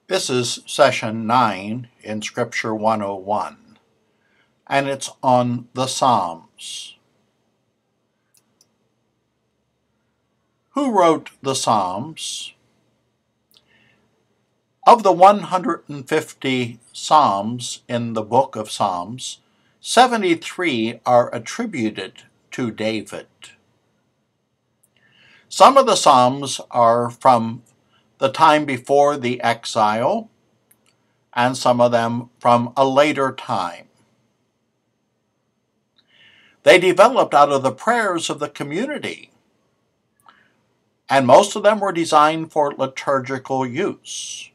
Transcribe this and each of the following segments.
This is session 9 in Scripture 101, and it's on the Psalms. Who wrote the Psalms? Of the 150 Psalms in the book of Psalms, 73 are attributed to David. Some of the Psalms are from the time before the exile, and some of them from a later time. They developed out of the prayers of the community, and most of them were designed for liturgical use.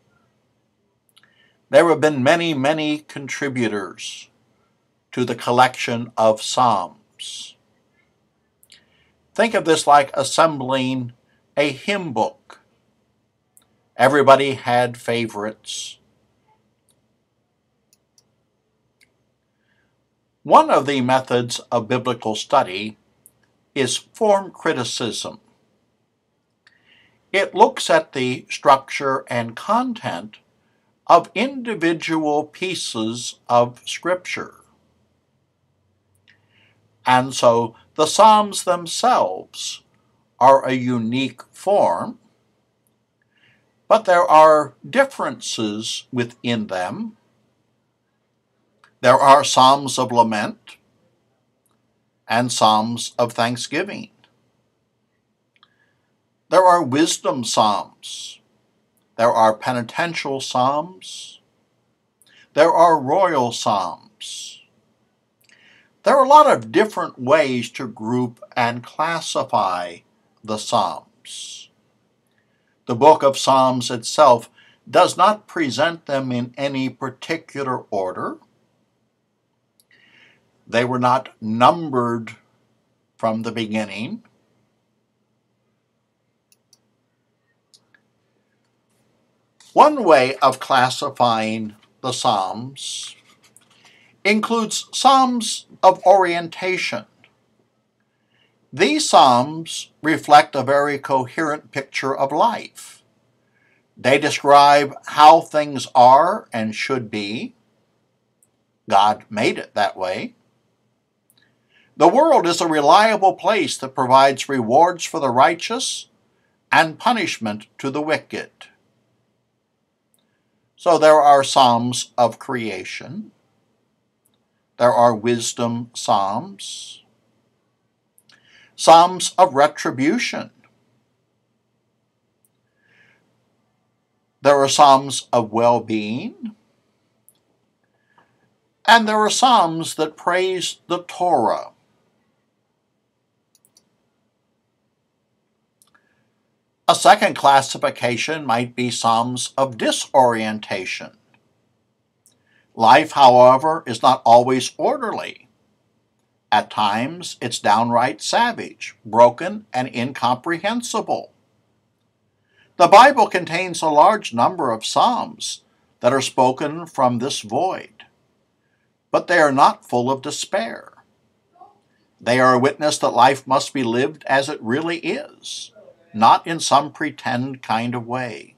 There have been many contributors to the collection of Psalms. Think of this like assembling a hymn book. Everybody had favorites. One of the methods of biblical study is form criticism. It looks at the structure and content of individual pieces of Scripture. And so the Psalms themselves are a unique form, but there are differences within them. There are Psalms of lament and Psalms of thanksgiving. There are wisdom Psalms. There are penitential Psalms. There are royal Psalms. There are a lot of different ways to group and classify the Psalms. The book of Psalms itself does not present them in any particular order. They were not numbered from the beginning. One way of classifying the Psalms includes Psalms of orientation. These Psalms reflect a very coherent picture of life. They describe how things are and should be. God made it that way. The world is a reliable place that provides rewards for the righteous and punishment to the wicked. So there are Psalms of creation. There are wisdom Psalms. Psalms of retribution. There are Psalms of well-being. And there are Psalms that praise the Torah. A second classification might be Psalms of disorientation. Life, however, is not always orderly. At times, it's downright savage, broken, and incomprehensible. The Bible contains a large number of Psalms that are spoken from this void, but they are not full of despair. They are a witness that life must be lived as it really is, not in some pretend kind of way.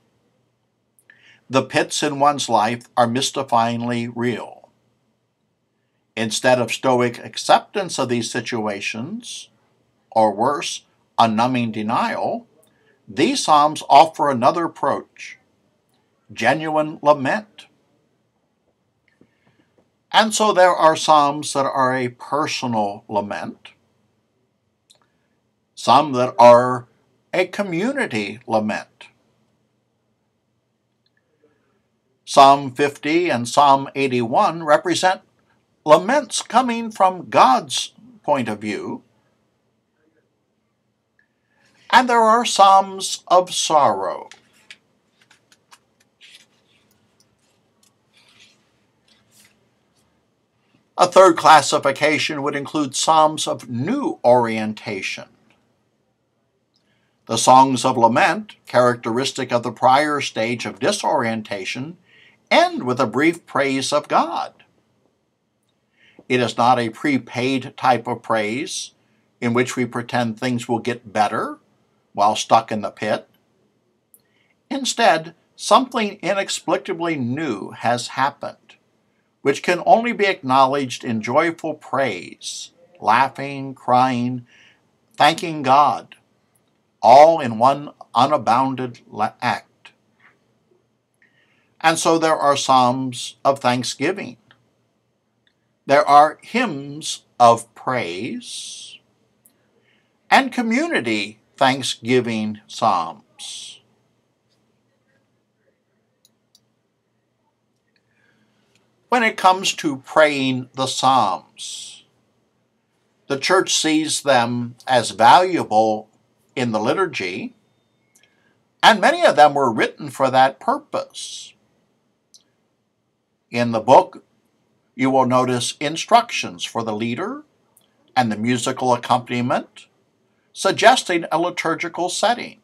The pits in one's life are mystifyingly real. Instead of stoic acceptance of these situations, or worse, a numbing denial, these Psalms offer another approach, genuine lament. And so there are Psalms that are a personal lament, some that are a community lament. Psalm 50 and Psalm 81 represent laments coming from God's point of view. And there are Psalms of sorrow. A third classification would include Psalms of new orientation. The songs of lament, characteristic of the prior stage of disorientation, end with a brief praise of God. It is not a prepaid type of praise in which we pretend things will get better while stuck in the pit. Instead, something inexplicably new has happened, which can only be acknowledged in joyful praise, laughing, crying, thanking God, all in one unbounded act. And so there are psalms of thanksgiving. There are hymns of praise and community thanksgiving psalms. When it comes to praying the psalms, the church sees them as valuable in the liturgy, and many of them were written for that purpose. In the book, you will notice instructions for the leader and the musical accompaniment, suggesting a liturgical setting.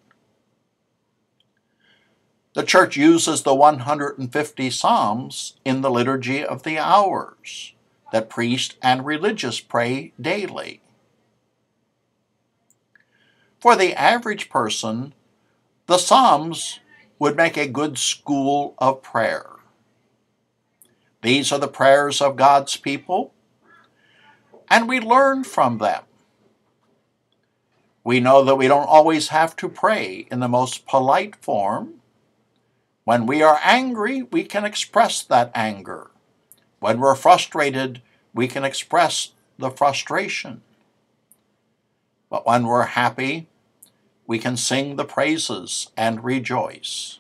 The church uses the 150 psalms in the Liturgy of the Hours that priests and religious pray daily. For the average person, the psalms would make a good school of prayer. These are the prayers of God's people, and we learn from them. We know that we don't always have to pray in the most polite form. When we are angry, we can express that anger. When we're frustrated, we can express the frustration. But when we're happy, we can sing the praises and rejoice.